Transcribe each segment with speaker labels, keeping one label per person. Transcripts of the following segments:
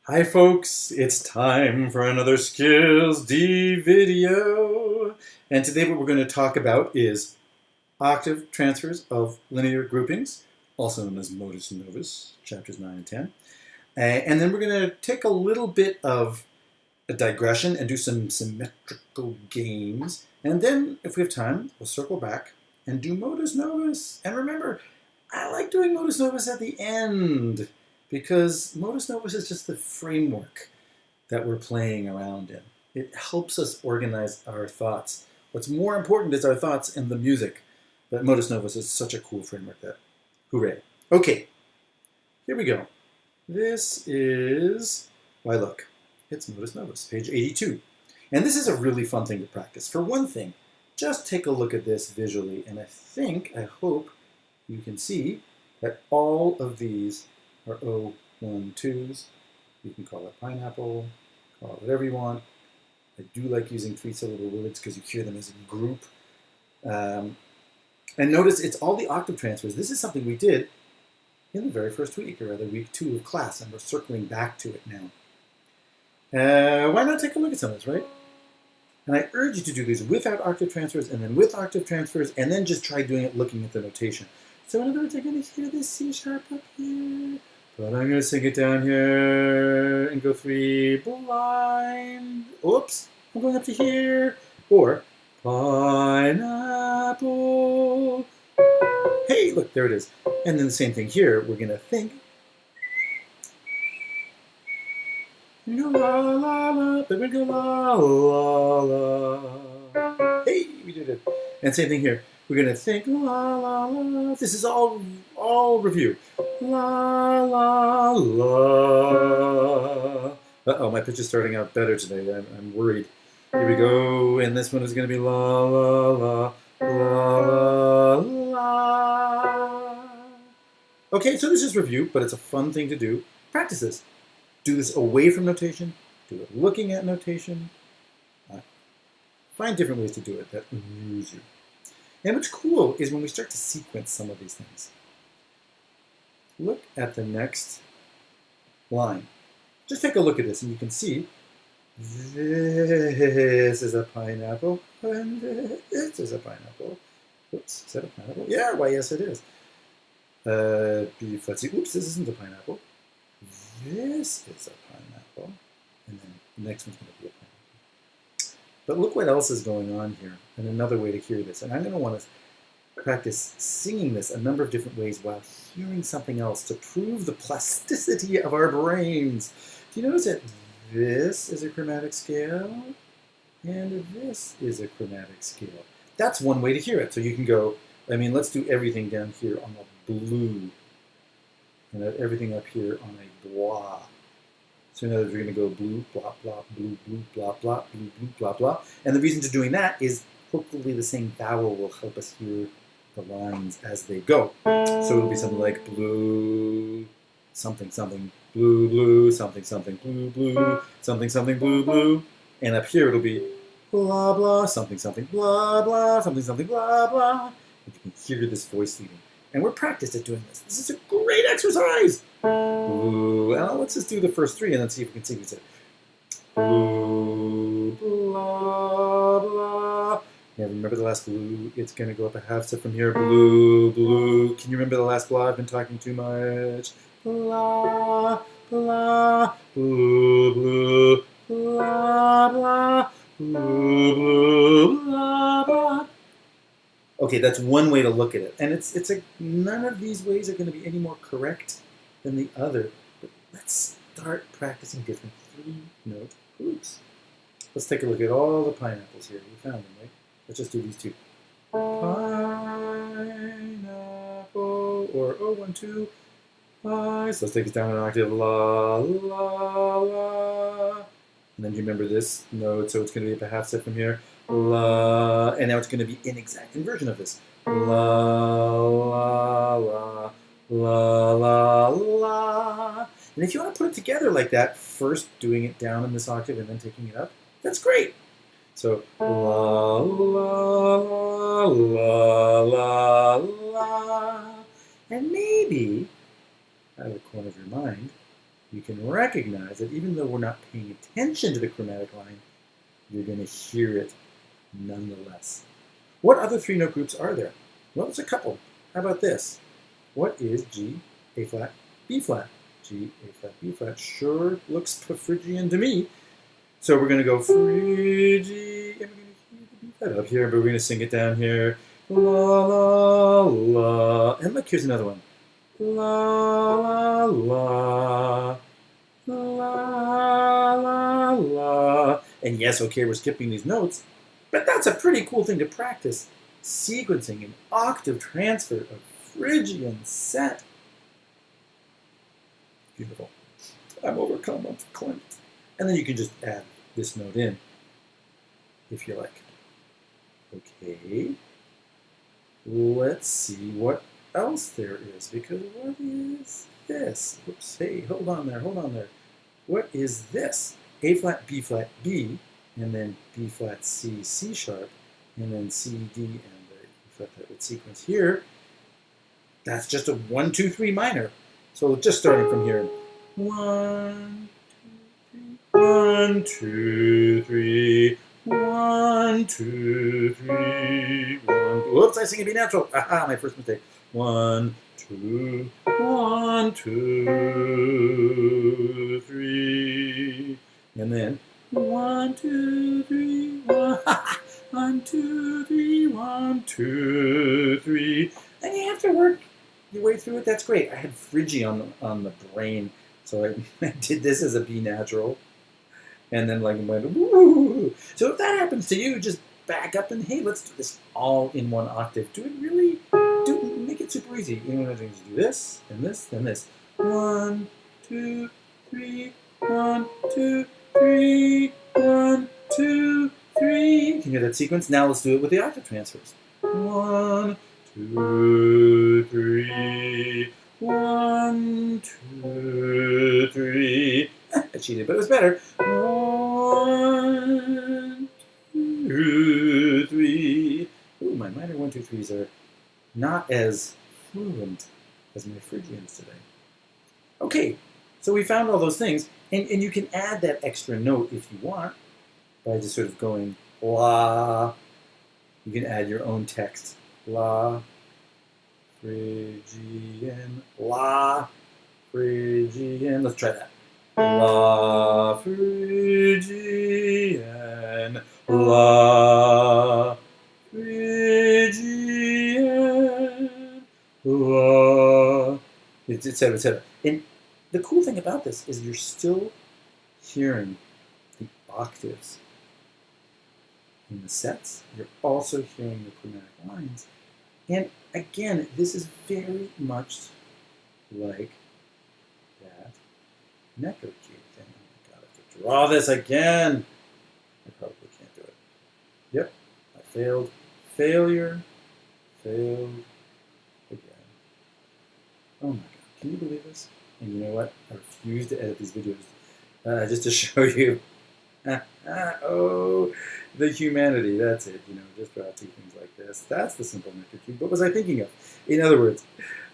Speaker 1: Hi folks, it's time for another Skills D video. And today what we're going to talk about is octave transfers of linear groupings, also known as Modus and Novus, chapters 9 and 10. And then we're going to take a little bit of a digression and do some symmetrical games. And then, if we have time, we'll circle back and do Modus Novus. And remember, I like doing Modus Novus at the end, because Modus Novus is just the framework that we're playing around in. It helps us organize our thoughts. What's more important is our thoughts and the music. But Modus Novus is such a cool framework that, hooray. Okay, here we go. This is, why look, it's Modus Novus, page 82. And this is a really fun thing to practice. For one thing, just take a look at this visually, and I hope you can see that all of these are O12s. You can call it pineapple, call it whatever you want. I do like using three-syllable words because you hear them as a group. And notice it's all the octave transfers. This is something we did in the very first week, or rather week 2 of class, and we're circling back to it now. Why not take a look at some of this, right? And I urge you to do these without octave transfers, and then with octave transfers, and then just try doing it looking at the notation. So in other words, I'm going to hear this C sharp up here, but I'm going to sing it down here and go 3 blind. Oops, I'm going up to here. Or pineapple. Hey, look, there it is. And then the same thing here. We're going to think. You go la la la, then we go la la la. Hey, we did it. And same thing here. We're going to think la la la. This is all review. La la la. Uh-oh, my pitch is starting out better today. I'm worried. Here we go. And this one is going to be la la la la la. Okay, so this is review, but it's a fun thing to do. Practice this. Do this away from notation. Do it looking at notation. Find different ways to do it that amuse you. And what's cool is when we start to sequence some of these things. Look at the next line. Just take a look at this and you can see this is a pineapple and this is a pineapple. Oops, is that a pineapple? Yeah, why yes it is. Let's see, oops, this isn't a pineapple. This is a pineapple. And then the next one's going to be a pineapple. But look what else is going on here, and another way to hear this. And I'm going to want to practice singing this a number of different ways while hearing something else to prove the plasticity of our brains. Do you notice that this is a chromatic scale, and this is a chromatic scale? That's one way to hear it. So you can go, let's do everything down here on the blue, and everything up here on a blah. So in other words, we're going to go blue, blah, blah, blue, blue, blah, blah, blue, blue, blah, blah. And the reason to doing that is hopefully the same vowel will help us hear the lines as they go. So it'll be something like blue, something, something, blue, blue, something, something, blue, blue, something, something, blue, blue. And up here it'll be blah, blah, something, something, blah, blah, something, something, blah, blah. And you can hear this voice leading. And we're practiced at doing this. This is a great exercise. Blue. Let's just do the first 3 and then see if we can sequence it. Blue, blah, blah. Yeah, remember the last blue? It's going to go up a half step from here. Blue, blue. Can you remember the last blah? I've been talking too much. Blah, blah, blue, blue, blah, blah, blue, blue, blah, blah. Okay, that's one way to look at it. And it's none of these ways are going to be any more correct than the other. But let's start practicing different 3-note groups. Let's take a look at all the pineapples here. You found them, right? Let's just do these 2. Pineapple, or 1, 2, 5. So let's take it down an octave. La, la, la. And then you remember this note, so it's going to be up a half step from here. La, and now it's going to be an exact inversion of this. La, la, la, la, la, la. And if you want to put it together like that, first doing it down in this octave and then taking it up, that's great. So, la, la, la, la, la. And maybe, out of the corner of your mind, you can recognize that even though we're not paying attention to the chromatic line, you're going to hear it nonetheless. What other three-note groups are there? Well, there's a couple. How about this? What is G, A flat, B flat? G, A flat, B flat sure looks Phrygian to me. So we're going to go Phrygian, and we're going to hear the B flat up here, but we're going to sing it down here. La, la, la. And look, here's another one. La, la, la. La, la, la. And yes, okay, we're skipping these notes, but that's a pretty cool thing to practice. Sequencing an octave transfer of Phrygian set. Beautiful. I'm overcome, I'm verklempt. And then you can just add this note in, if you like. Okay. Let's see what else there is, because what is this? Oops, hey, hold on there. What is this? A flat, B flat, B, and then B flat, C, C sharp, and then C, D, and the E flat that would sequence here. That's just a 1, 2, 3 minor. So just starting from here. 1, 2, 3, 1, 2, 3, 1. Whoops, I sing a B natural. Aha, my first mistake. 1, 2, 1, 2, 3. And then 1, 2, 3, 1. 1, 2, 3, 1, 2, 3. And you have to work your way through it. That's great. I had Phrygian on the brain, so I did this as a B natural. And then like went, woo. So if that happens to you, just back up and hey, let's do this all in one octave. Do it really, make it super easy. You know, do this, and this, then this. 1, 2, 3, 1, 2, 3, 1, 2, 3. Can you hear that sequence? Now let's do it with the octave transfers. 1, 2, 3, 1, 2, 3. I cheated, but it was better. 1, 2, 3. Ooh, my minor 1, 2, 3s are not as fluent as my Phrygians today. Okay, so we found all those things, and you can add that extra note if you want by just sort of going la. You can add your own text. La, Phrygian, la, Phrygian. Let's try that. La, Phrygian, la, Phrygian, la, etc., etc. And the cool thing about this is you're still hearing the octaves in the sets. You're also hearing the chromatic lines. And again, this is very much like that Necker cube thing. Oh my god, I have to draw this again. I probably can't do it. Yep, I failed. Failure. Failed again. Oh my god, can you believe this? And you know what? I refuse to edit these videos just to show you. Oh, the humanity. That's it. You know, just draw two things like this. That's the simple Necker cube. What was I thinking of? In other words,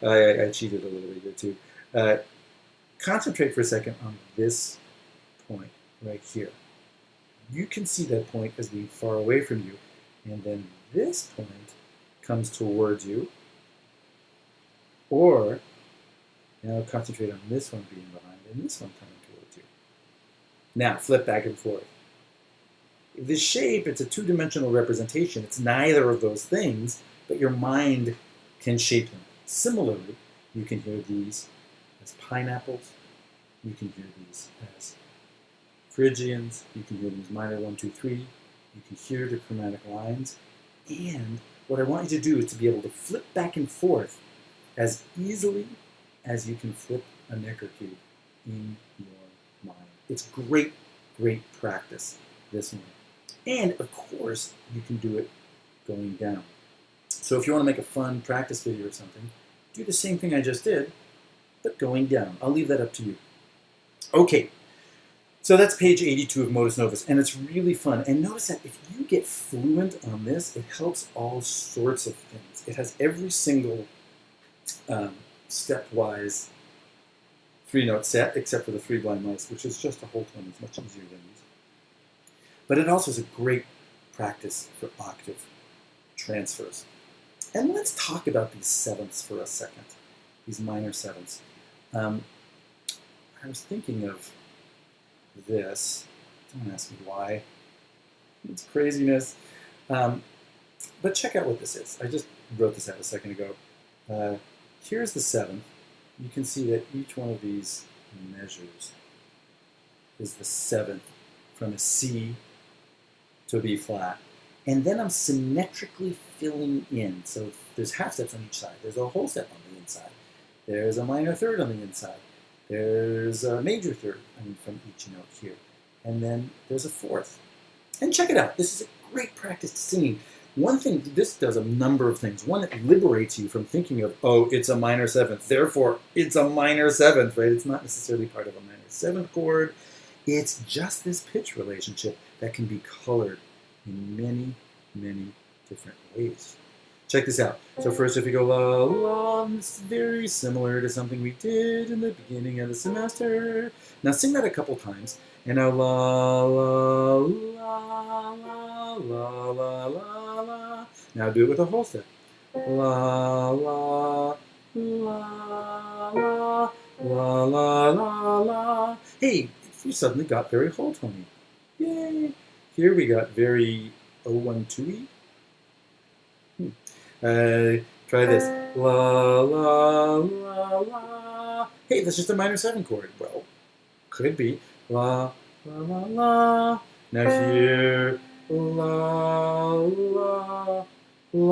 Speaker 1: I cheated a little bit here too. Concentrate for a second on this point right here. You can see that point as being far away from you, and then this point comes towards you. Or now concentrate on this one being behind and this one coming towards you. Now flip back and forth. The shape, it's a two-dimensional representation. It's neither of those things, but your mind can shape them. Similarly, you can hear these as pineapples. You can hear these as Phrygians. You can hear these minor 1, 2, 3. You can hear the chromatic lines. And what I want you to do is to be able to flip back and forth as easily as you can flip a Necker cube in your mind. It's great, great practice, this one. And, of course, you can do it going down. So if you want to make a fun practice video or something, do the same thing I just did, but going down. I'll leave that up to you. Okay, so that's page 82 of Modus Novus, and it's really fun. And notice that if you get fluent on this, it helps all sorts of things. It has every single stepwise three-note set, except for the Three Blind Mice, which is just a whole tone. It's much easier than music. But it also is a great practice for octave transfers. And let's talk about these sevenths for a second, these minor sevenths. I was thinking of this. Don't ask me why. It's craziness. But check out what this is. I just wrote this out a second ago. Here's the seventh. You can see that each one of these measures is the seventh from a C to a B flat. And then I'm symmetrically filling in. So there's half steps on each side. There's a whole step on the inside. There's a minor third on the inside. There's a major third from each note here. And then there's a fourth. And check it out. This is a great practice to singing. One thing, this does a number of things. One, it liberates you from thinking of, oh, it's a minor seventh, therefore it's a minor seventh, right? It's not necessarily part of a minor seventh chord. It's just this pitch relationship that can be colored in many, many different ways. Check this out. So first, if you go la, la, this is very similar to something we did in the beginning of the semester. Now sing that a couple times. And now la, la, la, la, la, la, la, la. Now do it with a whole step. La, la, la, la, la, la, la, la. Hey, we suddenly got very whole tony. Yay! Here we got very 012-y. Try this. La, la, la, la. Hey, that's just a minor 7 chord. Well, could be. La, la, la, la. Now here. La, la, la,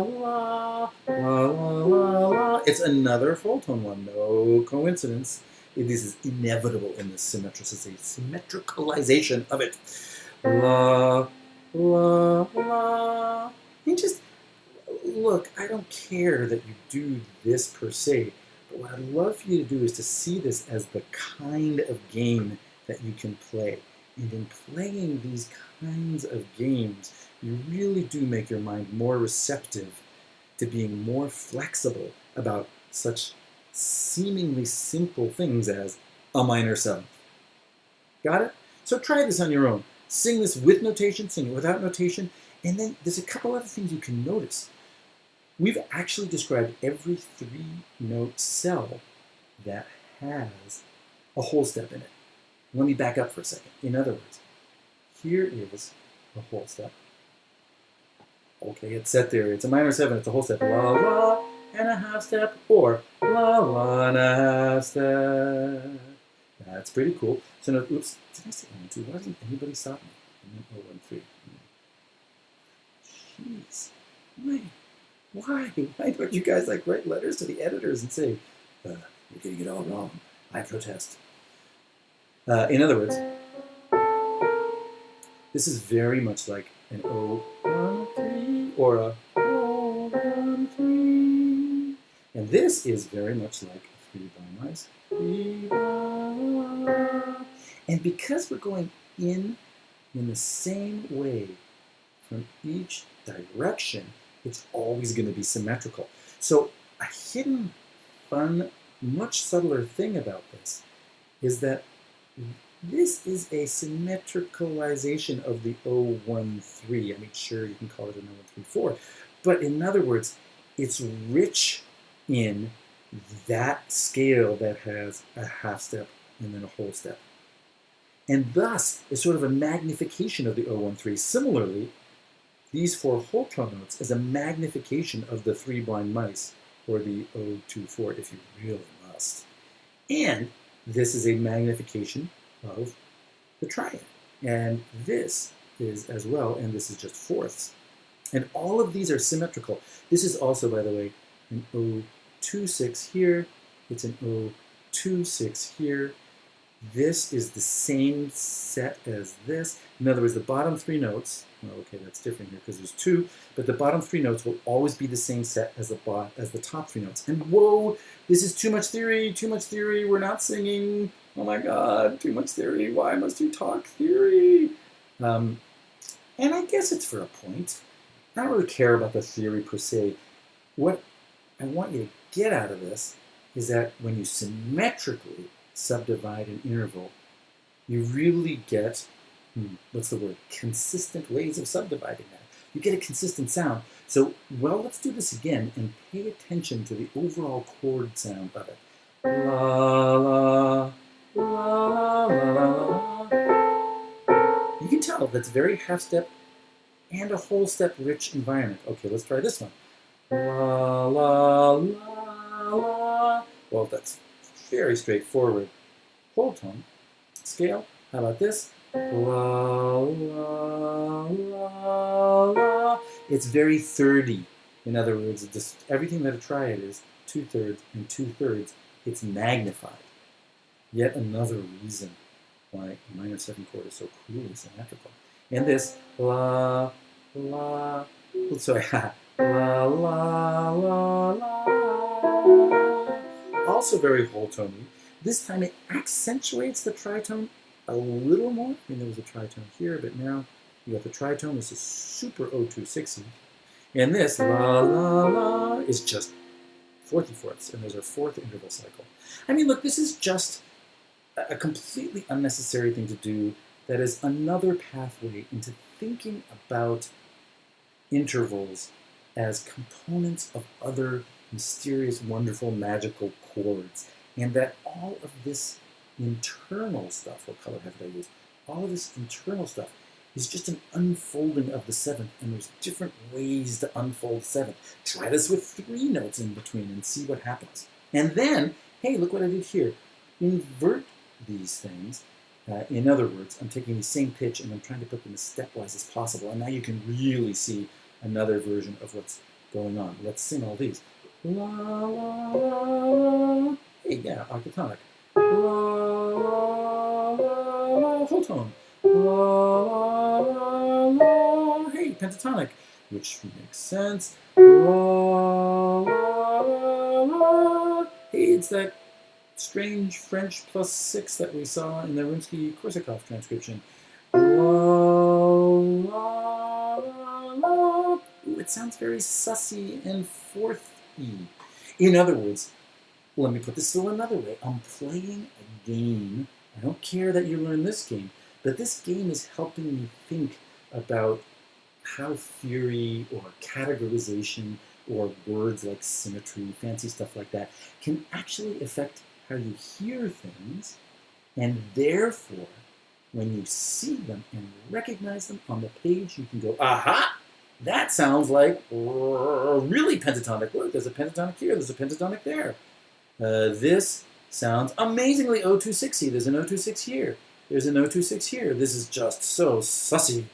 Speaker 1: la, la, la, la, la. It's another full tone one. No coincidence. This is inevitable in this symmetricalization of it. La, la, la. And just look, I don't care that you do this per se, but what I'd love for you to do is to see this as the kind of game that you can play. And in playing these kinds of games, you really do make your mind more receptive to being more flexible about such seemingly simple things as a minor seventh. Got it? So try this on your own. Sing this with notation, sing it without notation, and then there's a couple other things you can notice. We've actually described every 3-note cell that has a whole step in it. Let me back up for a second. In other words, here is a whole step. Okay, it's set there. It's a minor 7. It's a whole step. La, la, and a half step, or la, la, and a half step. That's pretty cool. So now, oops, did I say 1, 2? Why doesn't anybody stop me? And then 0, 1, 3. Jeez. Why don't you guys like write letters to the editors and say, you're getting it all wrong. I protest. In other words, this is very much like an 0, 1, 3 or a 0, 1, 3. And this is very much like a 3 by mice. 3 by. And because we're going in the same way from each direction, it's always going to be symmetrical. So a hidden, fun, much subtler thing about this is that this is a symmetricalization of the 013. I mean, sure, you can call it an 0134. But in other words, it's rich in that scale that has a half step and then a whole step. And thus, it's sort of a magnification of the 013. Similarly, these 4 whole tone notes is a magnification of the 3 blind mice, or the 024 if you really must. And this is a magnification of the triad. And this is as well, and this is just fourths. And all of these are symmetrical. This is also, by the way, an 026 here. It's an 026 here. This is the same set as this. In other words, the bottom 3 notes, well, okay, that's different here because there's 2, but the bottom 3 notes will always be the same set as the top 3 notes. And whoa, this is too much theory, we're not singing. Oh my God, too much theory, why must you talk theory? And I guess it's for a point. I don't really care about the theory per se. What I want you to get out of this is that when you symmetrically subdivide an interval, you really get, what's the word, consistent ways of subdividing that. You get a consistent sound. So, well, let's do this again and pay attention to the overall chord sound of it. La, la, la, la, la, la. You can tell that's very half step and a whole step rich environment. Okay, let's try this one. La, la, la, la. Well, that's very straightforward. Whole tone. Scale. How about this? La, la, la, la. It's very thirdy. In other words, just everything that a triad is, 2/3 and 2/3, it's magnified. Yet another reason why a minor 7 chord is so cruelly symmetrical. And this la, la, sorry, la, la, la, la, also very whole tony. This time it accentuates the tritone a little more. I mean, there was a tritone here, but now you got the tritone. This is super O260. And this la, la, la is just 44ths, and there's our 4th interval cycle. I mean, look, this is just a completely unnecessary thing to do that is another pathway into thinking about intervals as components of other mysterious, wonderful, magical chords, and that all of this internal stuff, what color have I used? All of this internal stuff is just an unfolding of the 7th, and there's different ways to unfold 7th. Try this with 3 notes in between and see what happens. And then, hey, look what I did here. Invert these things. In other words, I'm taking the same pitch and I'm trying to put them as stepwise as possible. And now you can really see another version of what's going on. Let's sing all these. La, la, la, la. Hey, yeah, octatonic. La, la, la, la. Whole tone. La, la, la, la. Hey, pentatonic, which makes sense. La, la, la, la. Hey, it's that strange French +6 that we saw in the Rimsky-Korsakov transcription. La, la, la, la. Ooh, it sounds very sussy and 4th-y. In other words, let me put this still another way. I'm playing a game. I don't care that you learn this game, but this game is helping me think about how theory or categorization or words like symmetry, fancy stuff like that, can actually affect how you hear things, and therefore, when you see them and recognize them on the page, you can go, aha, that sounds like really pentatonic. Look, there's a pentatonic here, there's a pentatonic there. This sounds amazingly O260. There's an O26 here. There's an O26 here. This is just so sussy.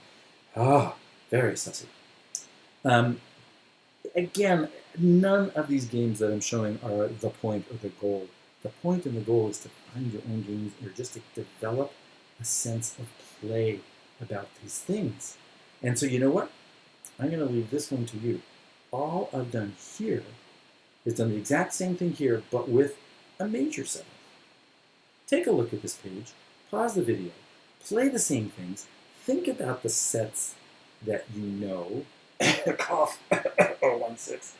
Speaker 1: Ah, very sussy. Again, none of these games that I'm showing are the point or the goal. The point and the goal is to find your own games or just to develop a sense of play about these things. And so you know what? I'm going to leave this one to you. All I've done here is done the exact same thing here, but with a major 7th. Take a look at this page, pause the video, play the same things, think about the sets that you know. Cough. 016.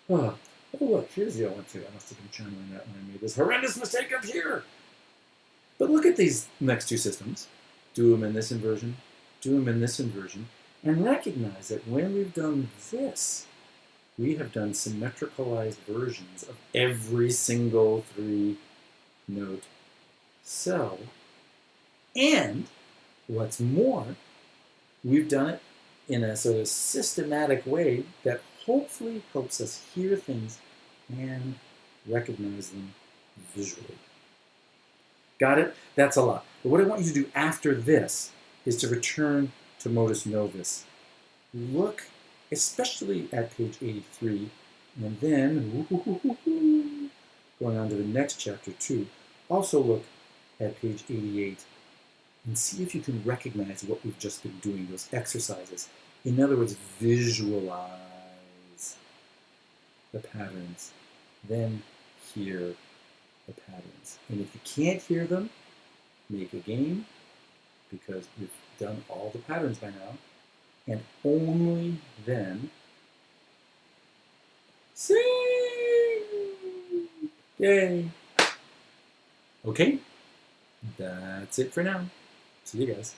Speaker 1: Oh, look, here's the 012. I must have been channeling that when I made this horrendous mistake up here. But look at these next 2 systems. Do them in this inversion, do them in this inversion, and recognize that when we've done this, we have done symmetricalized versions of every single 3-note cell. And what's more, we've done it in a sort of systematic way that hopefully helps us hear things and recognize them visually. Got it? That's a lot. But what I want you to do after this is to return to Modus Novus. Look especially at page 83, and then going on to the next chapter too. Also look at page 88 and see if you can recognize what we've just been doing, those exercises. In other words, visualize the patterns, then hear the patterns. And if you can't hear them, make a game, because we've done all the patterns by now, and only then sing! Yay! Okay, that's it for now. See you guys.